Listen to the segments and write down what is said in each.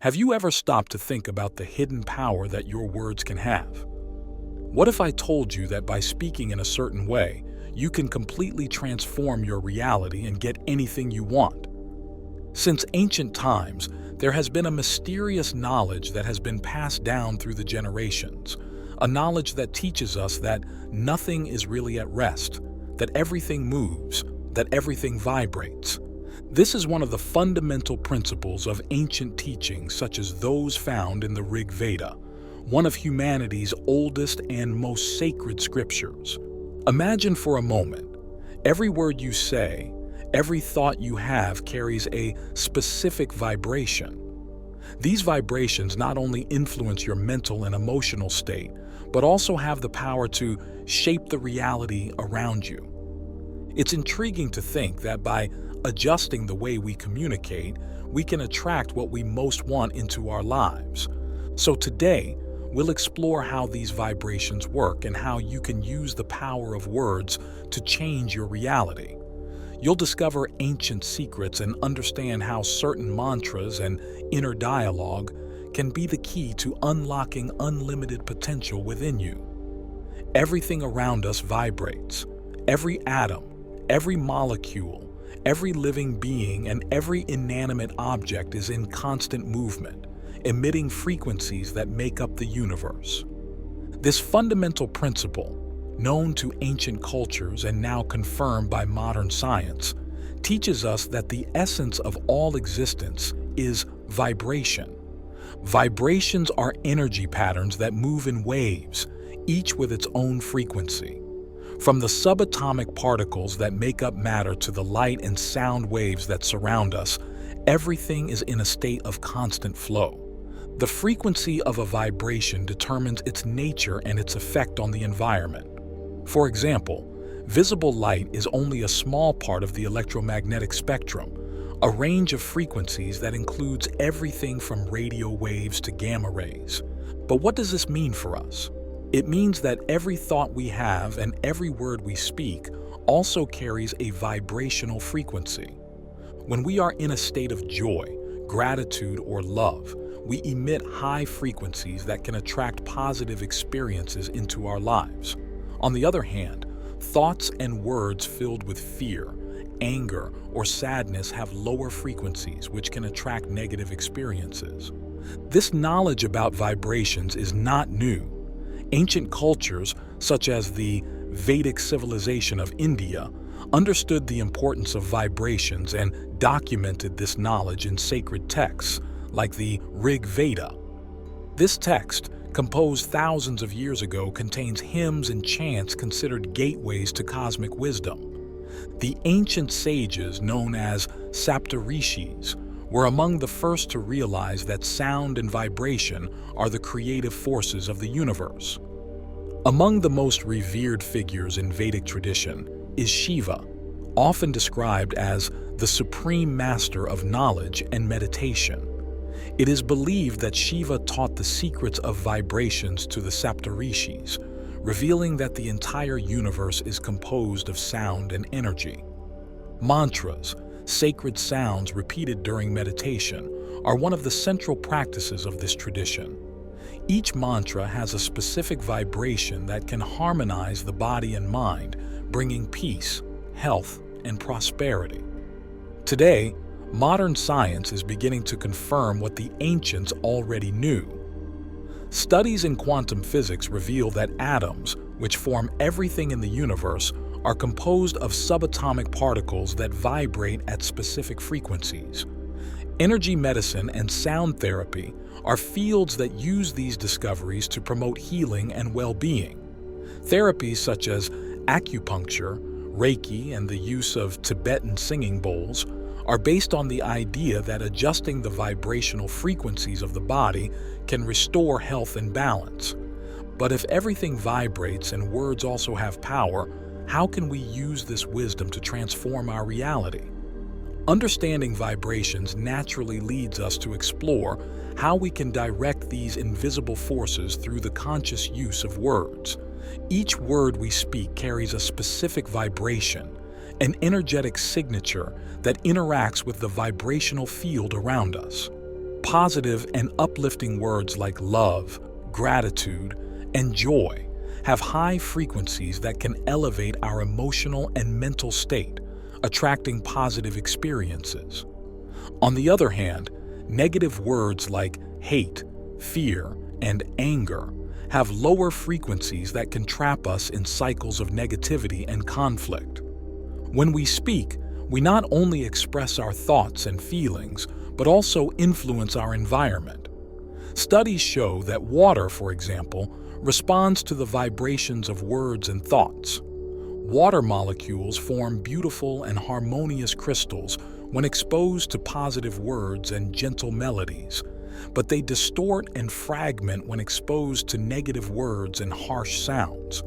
Have you ever stopped to think about the hidden power that your words can have? What if I told you that by speaking in a certain way, you can completely transform your reality and get anything you want? Since ancient times, there has been a mysterious knowledge that has been passed down through the generations, a knowledge that teaches us that nothing is really at rest, that everything moves, that everything vibrates. This is one of the fundamental principles of ancient teachings such as those found in the Rig Veda, one of humanity's oldest and most sacred scriptures. Imagine for a moment, every word you say, every thought you have carries a specific vibration. These vibrations not only influence your mental and emotional state, but also have the power to shape the reality around you. It's intriguing to think that by adjusting the way we communicate, we can attract what we most want into our lives. So today, we'll explore how these vibrations work and how you can use the power of words to change your reality. You'll discover ancient secrets and understand how certain mantras and inner dialogue can be the key to unlocking unlimited potential within you. Everything around us vibrates. Every atom, every molecule, every living being, and every inanimate object is in constant movement, emitting frequencies that make up the universe. This fundamental principle, known to ancient cultures and now confirmed by modern science, teaches us that the essence of all existence is vibration. Vibrations are energy patterns that move in waves, each with its own frequency. From the subatomic particles that make up matter to the light and sound waves that surround us, everything is in a state of constant flow. The frequency of a vibration determines its nature and its effect on the environment. For example, visible light is only a small part of the electromagnetic spectrum, a range of frequencies that includes everything from radio waves to gamma rays. But what does this mean for us? It means that every thought we have and every word we speak also carries a vibrational frequency. When we are in a state of joy, gratitude, or love, we emit high frequencies that can attract positive experiences into our lives. On the other hand, thoughts and words filled with fear, anger, or sadness have lower frequencies which can attract negative experiences. This knowledge about vibrations is not new. Ancient cultures, such as the Vedic civilization of India, understood the importance of vibrations and documented this knowledge in sacred texts, like the Rig Veda. This text, composed thousands of years ago, contains hymns and chants considered gateways to cosmic wisdom. The ancient sages, known as Saptarishis, were among the first to realize that sound and vibration are the creative forces of the universe. Among the most revered figures in Vedic tradition is Shiva, often described as the supreme master of knowledge and meditation. It is believed that Shiva taught the secrets of vibrations to the Saptarishis, revealing that the entire universe is composed of sound and energy. Mantras, sacred sounds repeated during meditation, are one of the central practices of this tradition. Each mantra has a specific vibration that can harmonize the body and mind, bringing peace, health, and prosperity. Today, modern science is beginning to confirm what the ancients already knew. Studies in quantum physics reveal that atoms, which form everything in the universe, are composed of subatomic particles that vibrate at specific frequencies. Energy medicine and sound therapy are fields that use these discoveries to promote healing and well-being. Therapies such as acupuncture, Reiki, and the use of Tibetan singing bowls are based on the idea that adjusting the vibrational frequencies of the body can restore health and balance. But if everything vibrates and words also have power, how can we use this wisdom to transform our reality? Understanding vibrations naturally leads us to explore how we can direct these invisible forces through the conscious use of words. Each word we speak carries a specific vibration, an energetic signature that interacts with the vibrational field around us. Positive and uplifting words like love, gratitude, and joy have high frequencies that can elevate our emotional and mental state, attracting positive experiences. On the other hand, negative words like hate, fear, and anger have lower frequencies that can trap us in cycles of negativity and conflict. When we speak, we not only express our thoughts and feelings, but also influence our environment. Studies show that water, for example, responds to the vibrations of words and thoughts. Water molecules form beautiful and harmonious crystals when exposed to positive words and gentle melodies, but they distort and fragment when exposed to negative words and harsh sounds.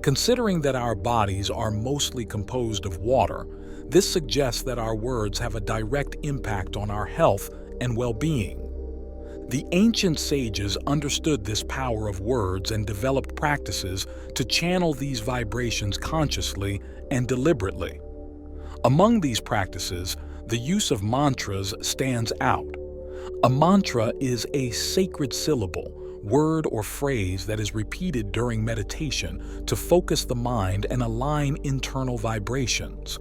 Considering that our bodies are mostly composed of water, this suggests that our words have a direct impact on our health and well-being. The ancient sages understood this power of words and developed practices to channel these vibrations consciously and deliberately. Among these practices, the use of mantras stands out. A mantra is a sacred syllable, word or phrase that is repeated during meditation to focus the mind and align internal vibrations.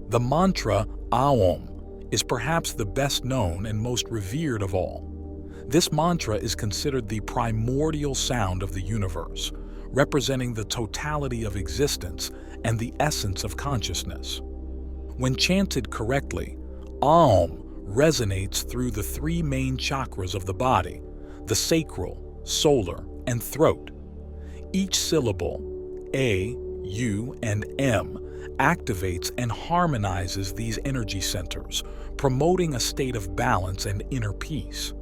The mantra Aum is perhaps the best known and most revered of all. This mantra is considered the primordial sound of the universe, representing the totality of existence and the essence of consciousness. When chanted correctly, Aum resonates through the three main chakras of the body, the sacral, solar, and throat. Each syllable, A, U, and M, activates and harmonizes these energy centers, promoting a state of balance and inner peace.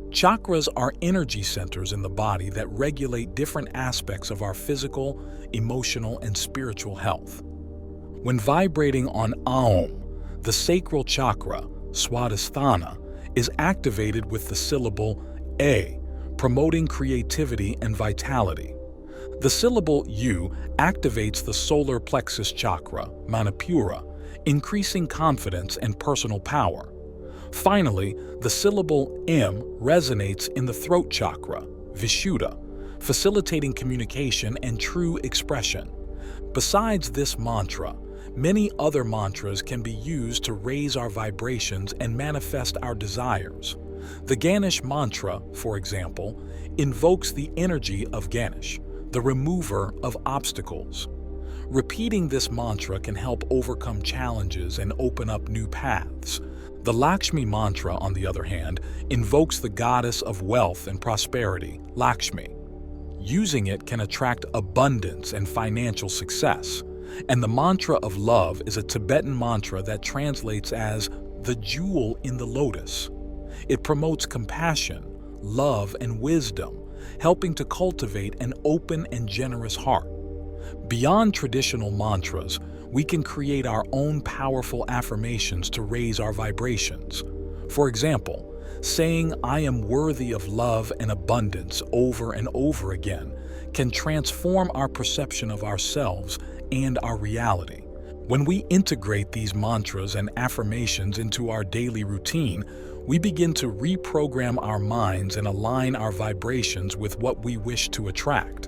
Chakras are energy centers in the body that regulate different aspects of our physical, emotional, and spiritual health. When vibrating on Aum, the sacral chakra, Swadhisthana, is activated with the syllable A, promoting creativity and vitality. The syllable U activates the solar plexus chakra, Manipura, increasing confidence and personal power. Finally, the syllable M resonates in the throat chakra, Vishuddha, facilitating communication and true expression. Besides this mantra, many other mantras can be used to raise our vibrations and manifest our desires. The Ganesh mantra, for example, invokes the energy of Ganesh, the remover of obstacles. Repeating this mantra can help overcome challenges and open up new paths. The Lakshmi mantra, on the other hand, invokes the goddess of wealth and prosperity, Lakshmi. Using it can attract abundance and financial success. And the mantra of love is a Tibetan mantra that translates as the jewel in the lotus. It promotes compassion, love, and wisdom, helping to cultivate an open and generous heart. Beyond traditional mantras, we can create our own powerful affirmations to raise our vibrations. For example, saying "I am worthy of love and abundance" over and over again can transform our perception of ourselves and our reality. When we integrate these mantras and affirmations into our daily routine, we begin to reprogram our minds and align our vibrations with what we wish to attract.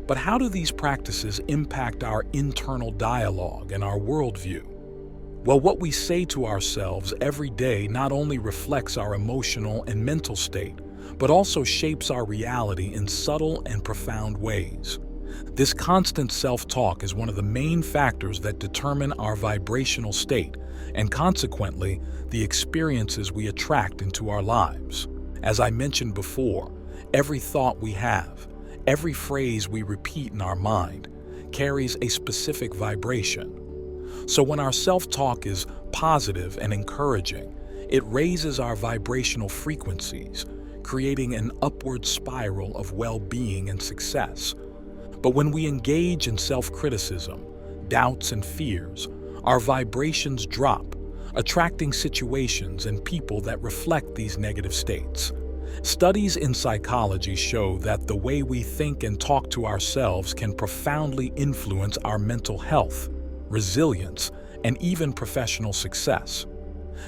But how do these practices impact our internal dialogue and our worldview? Well, what we say to ourselves every day not only reflects our emotional and mental state, but also shapes our reality in subtle and profound ways. This constant self-talk is one of the main factors that determine our vibrational state and, consequently, the experiences we attract into our lives. As I mentioned before, every thought we have, every phrase we repeat in our mind, carries a specific vibration. So when our self-talk is positive and encouraging, it raises our vibrational frequencies, creating an upward spiral of well-being and success. But when we engage in self-criticism, doubts, and fears, our vibrations drop, attracting situations and people that reflect these negative states. Studies in psychology show that the way we think and talk to ourselves can profoundly influence our mental health, resilience, and even professional success.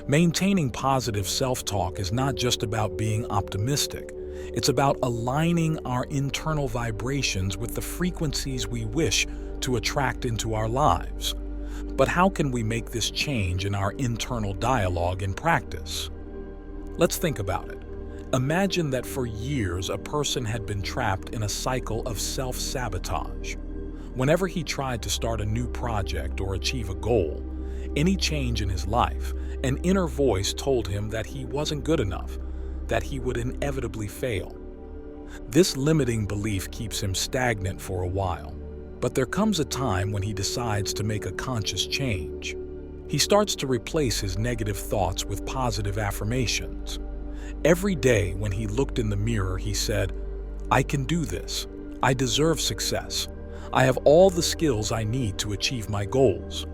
Maintaining positive self-talk is not just about being optimistic. It's about aligning our internal vibrations with the frequencies we wish to attract into our lives. But how can we make this change in our internal dialogue in practice? Let's think about it. Imagine that for years a person had been trapped in a cycle of self-sabotage. Whenever he tried to start a new project or achieve a goal, any change in his life, an inner voice told him that he wasn't good enough, that he would inevitably fail. This limiting belief keeps him stagnant for a while, but there comes a time when he decides to make a conscious change. He starts to replace his negative thoughts with positive affirmations. Every day when he looked in the mirror, he said, "I can do this. I deserve success. I have all the skills I need to achieve my goals."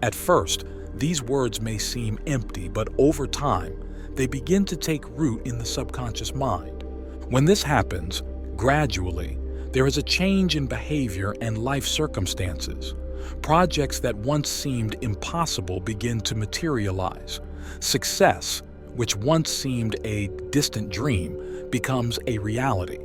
At first, these words may seem empty, but over time, they begin to take root in the subconscious mind. When this happens, gradually, there is a change in behavior and life circumstances. Projects that once seemed impossible begin to materialize. Success, which once seemed a distant dream, becomes a reality.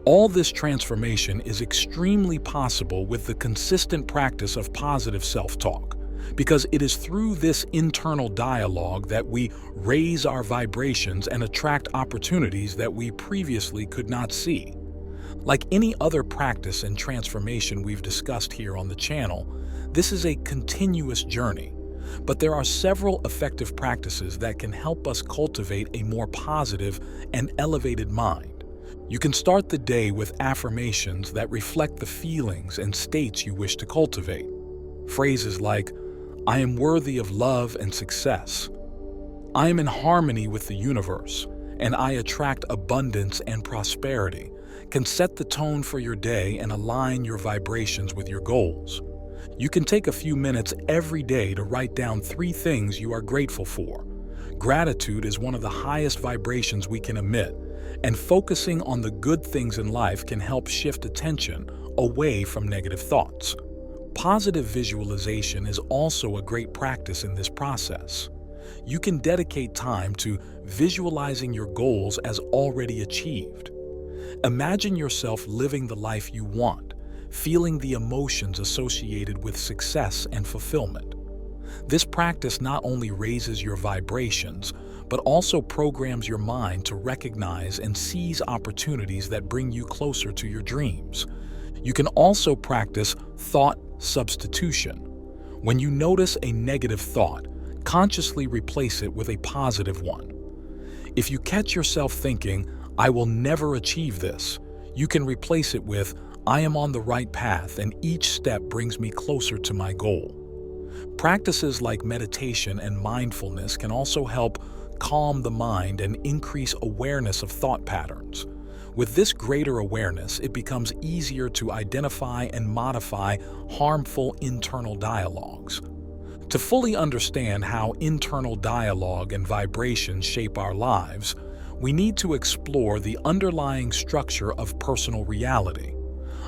All this transformation is extremely possible with the consistent practice of positive self-talk, because it is through this internal dialogue that we raise our vibrations and attract opportunities that we previously could not see. Like any other practice and transformation we've discussed here on the channel, this is a continuous journey. But there are several effective practices that can help us cultivate a more positive and elevated mind. You can start the day with affirmations that reflect the feelings and states you wish to cultivate. Phrases like, "I am worthy of love and success," "I am in harmony with the universe, and I attract abundance and prosperity," can set the tone for your day and align your vibrations with your goals. You can take a few minutes every day to write down 3 things you are grateful for. Gratitude is one of the highest vibrations we can emit, and focusing on the good things in life can help shift attention away from negative thoughts. Positive visualization is also a great practice in this process. You can dedicate time to visualizing your goals as already achieved. Imagine yourself living the life you want, feeling the emotions associated with success and fulfillment. This practice not only raises your vibrations, but also programs your mind to recognize and seize opportunities that bring you closer to your dreams. You can also practice thought substitution. When you notice a negative thought, consciously replace it with a positive one. If you catch yourself thinking, "I will never achieve this," you can replace it with, "I am on the right path and each step brings me closer to my goal." Practices like meditation and mindfulness can also help calm the mind and increase awareness of thought patterns. With this greater awareness, it becomes easier to identify and modify harmful internal dialogues. To fully understand how internal dialogue and vibrations shape our lives, we need to explore the underlying structure of personal reality.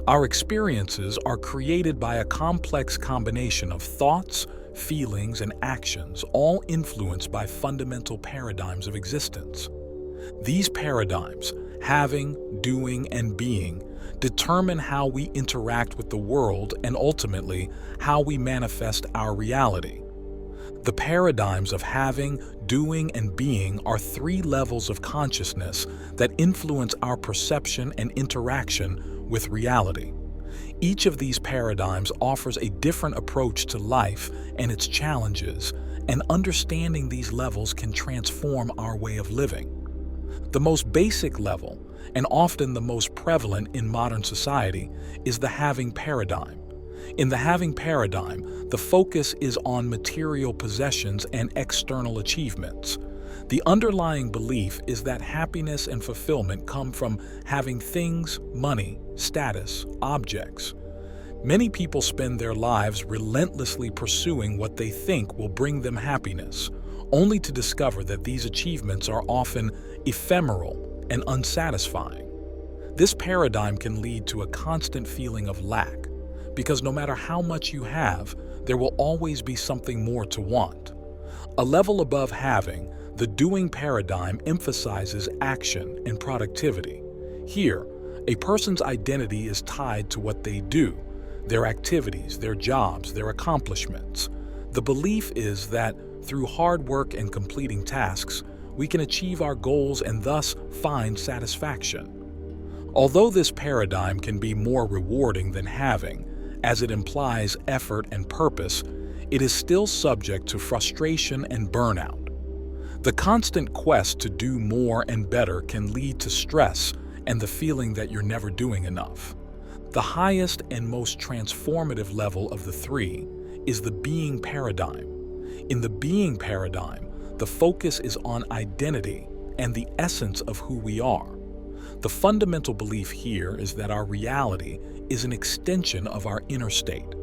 Our experiences are created by a complex combination of thoughts, feelings, and actions, all influenced by fundamental paradigms of existence. These paradigms, having, doing, and being, determine how we interact with the world and ultimately how we manifest our reality. The paradigms of having, doing, and being are 3 levels of consciousness that influence our perception and interaction with reality. Each of these paradigms offers a different approach to life and its challenges, and understanding these levels can transform our way of living. The most basic level, and often the most prevalent in modern society, is the having paradigm. In the having paradigm, the focus is on material possessions and external achievements. The underlying belief is that happiness and fulfillment come from having things, money, status, objects. Many people spend their lives relentlessly pursuing what they think will bring them happiness, only to discover that these achievements are often ephemeral and unsatisfying. This paradigm can lead to a constant feeling of lack, because no matter how much you have, there will always be something more to want. A level above having, the doing paradigm emphasizes action and productivity. Here, a person's identity is tied to what they do, their activities, their jobs, their accomplishments. The belief is that through hard work and completing tasks, we can achieve our goals and thus find satisfaction. Although this paradigm can be more rewarding than having, as it implies effort and purpose, it is still subject to frustration and burnout. The constant quest to do more and better can lead to stress and the feeling that you're never doing enough. The highest and most transformative level of the three is the being paradigm. In the being paradigm, the focus is on identity and the essence of who we are. The fundamental belief here is that our reality is an extension of our inner state.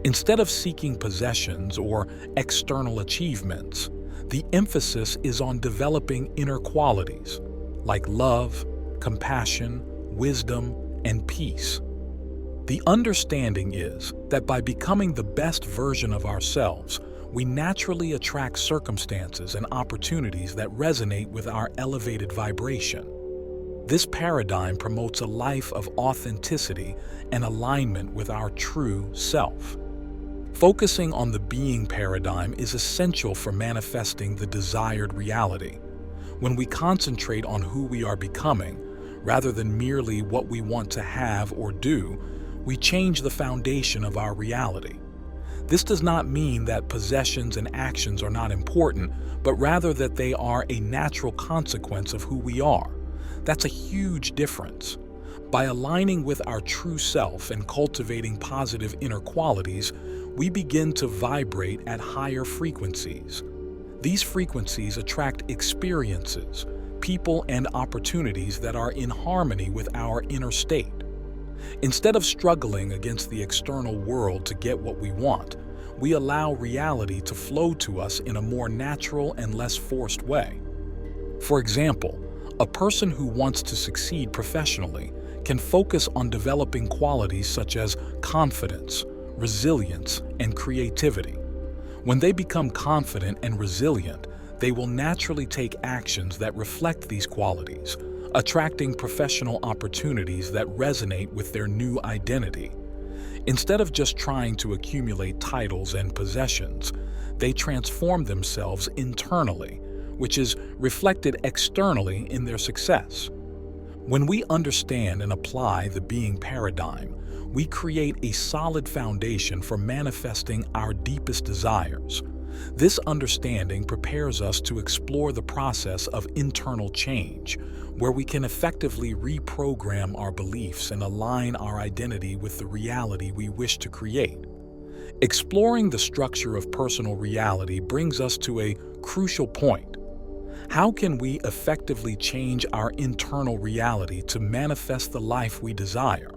Instead of seeking possessions or external achievements, the emphasis is on developing inner qualities like love, compassion, wisdom, and peace. The understanding is that by becoming the best version of ourselves, we naturally attract circumstances and opportunities that resonate with our elevated vibration. This paradigm promotes a life of authenticity and alignment with our true self. Focusing on the being paradigm is essential for manifesting the desired reality. When we concentrate on who we are becoming, rather than merely what we want to have or do, we change the foundation of our reality. This does not mean that possessions and actions are not important, but rather that they are a natural consequence of who we are. That's a huge difference. By aligning with our true self and cultivating positive inner qualities, we begin to vibrate at higher frequencies. These frequencies attract experiences, people, and opportunities that are in harmony with our inner state. Instead of struggling against the external world to get what we want, we allow reality to flow to us in a more natural and less forced way. For example, a person who wants to succeed professionally can focus on developing qualities such as confidence, resilience, and creativity. When they become confident and resilient, they will naturally take actions that reflect these qualities, attracting professional opportunities that resonate with their new identity. Instead of just trying to accumulate titles and possessions, they transform themselves internally, which is reflected externally in their success. When we understand and apply the being paradigm, we create a solid foundation for manifesting our deepest desires. This understanding prepares us to explore the process of internal change, where we can effectively reprogram our beliefs and align our identity with the reality we wish to create. Exploring the structure of personal reality brings us to a crucial point. How can we effectively change our internal reality to manifest the life we desire?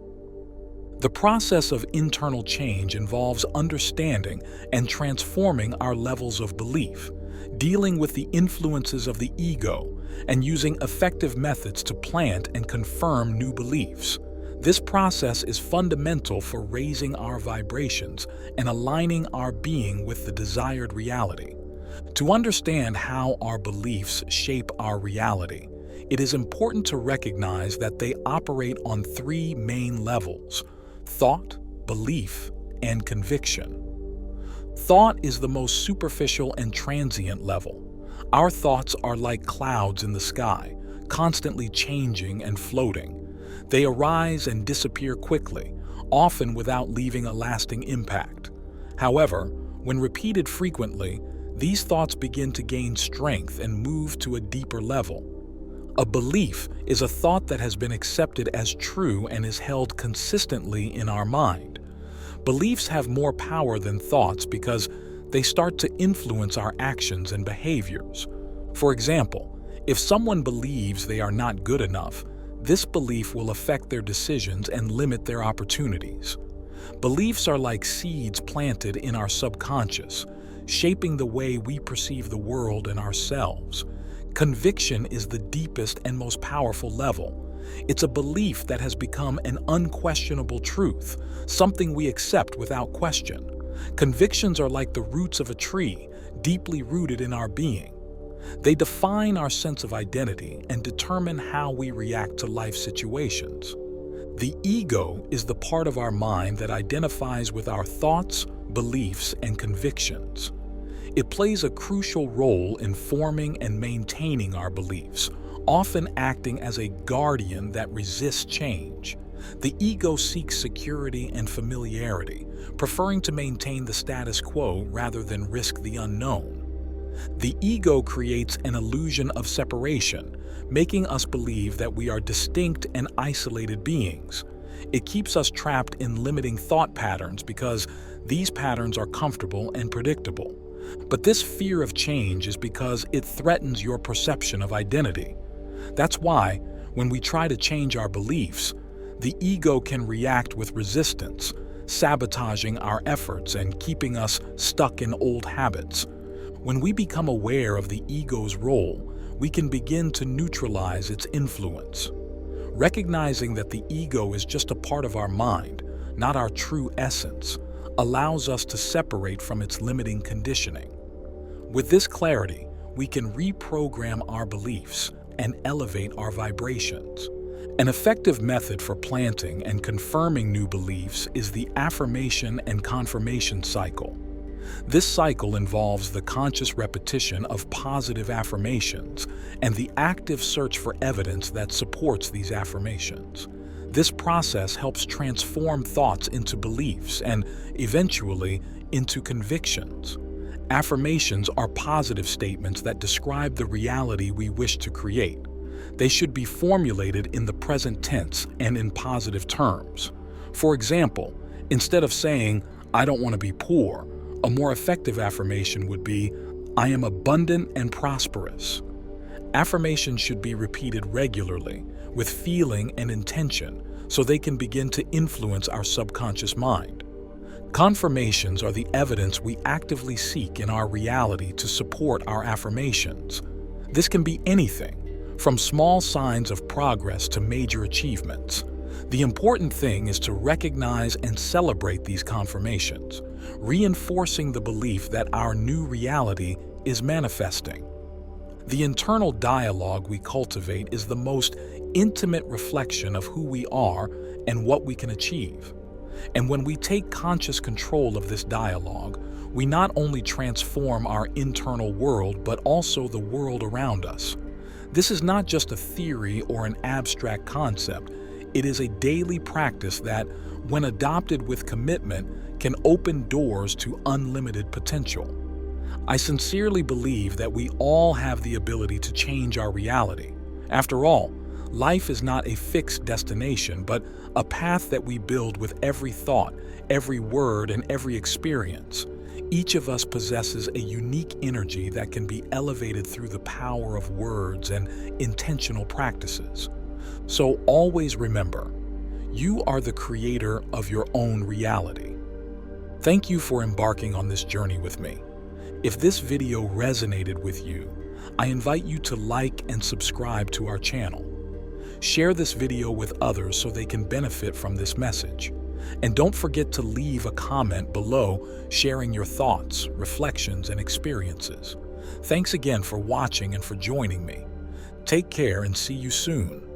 The process of internal change involves understanding and transforming our levels of belief, dealing with the influences of the ego, and using effective methods to plant and confirm new beliefs. This process is fundamental for raising our vibrations and aligning our being with the desired reality. To understand how our beliefs shape our reality, it is important to recognize that they operate on three main levels: thought, belief, and conviction. Thought is the most superficial and transient level. Our thoughts are like clouds in the sky, constantly changing and floating. They arise and disappear quickly, often without leaving a lasting impact. However, when repeated frequently, these thoughts begin to gain strength and move to a deeper level. A belief is a thought that has been accepted as true and is held consistently in our mind. Beliefs have more power than thoughts because they start to influence our actions and behaviors. For example, if someone believes they are not good enough, this belief will affect their decisions and limit their opportunities. Beliefs are like seeds planted in our subconscious, shaping the way we perceive the world and ourselves. Conviction is the deepest and most powerful level. It's a belief that has become an unquestionable truth, something we accept without question. Convictions are like the roots of a tree, deeply rooted in our being. They define our sense of identity and determine how we react to life situations. The ego is the part of our mind that identifies with our thoughts, beliefs, and convictions. It plays a crucial role in forming and maintaining our beliefs, often acting as a guardian that resists change. The ego seeks security and familiarity, preferring to maintain the status quo rather than risk the unknown. The ego creates an illusion of separation, making us believe that we are distinct and isolated beings. It keeps us trapped in limiting thought patterns because these patterns are comfortable and predictable. But this fear of change is because it threatens your perception of identity. That's why, when we try to change our beliefs, the ego can react with resistance, sabotaging our efforts and keeping us stuck in old habits. When we become aware of the ego's role, we can begin to neutralize its influence. Recognizing that the ego is just a part of our mind, not our true essence, allows us to separate from its limiting conditioning. With this clarity, we can reprogram our beliefs and elevate our vibrations. An effective method for planting and confirming new beliefs is the affirmation and confirmation cycle. This cycle involves the conscious repetition of positive affirmations and the active search for evidence that supports these affirmations. This process helps transform thoughts into beliefs and, eventually, into convictions. Affirmations are positive statements that describe the reality we wish to create. They should be formulated in the present tense and in positive terms. For example, instead of saying, "I don't want to be poor," a more effective affirmation would be, "I am abundant and prosperous." Affirmations should be repeated regularly, with feeling and intention, so they can begin to influence our subconscious mind. Confirmations are the evidence we actively seek in our reality to support our affirmations. This can be anything, from small signs of progress to major achievements. The important thing is to recognize and celebrate these confirmations, reinforcing the belief that our new reality is manifesting. The internal dialogue we cultivate is the most intimate reflection of who we are and what we can achieve. And when we take conscious control of this dialogue, we not only transform our internal world, but also the world around us. This is not just a theory or an abstract concept. It is a daily practice that, when adopted with commitment, can open doors to unlimited potential. I sincerely believe that we all have the ability to change our reality. After all, life is not a fixed destination, but a path that we build with every thought, every word, and every experience. Each of us possesses a unique energy that can be elevated through the power of words and intentional practices. So always remember, you are the creator of your own reality. Thank you for embarking on this journey with me. If this video resonated with you, I invite you to like and subscribe to our channel. Share this video with others so they can benefit from this message. And don't forget to leave a comment below sharing your thoughts, reflections, and experiences. Thanks again for watching and for joining me. Take care and see you soon.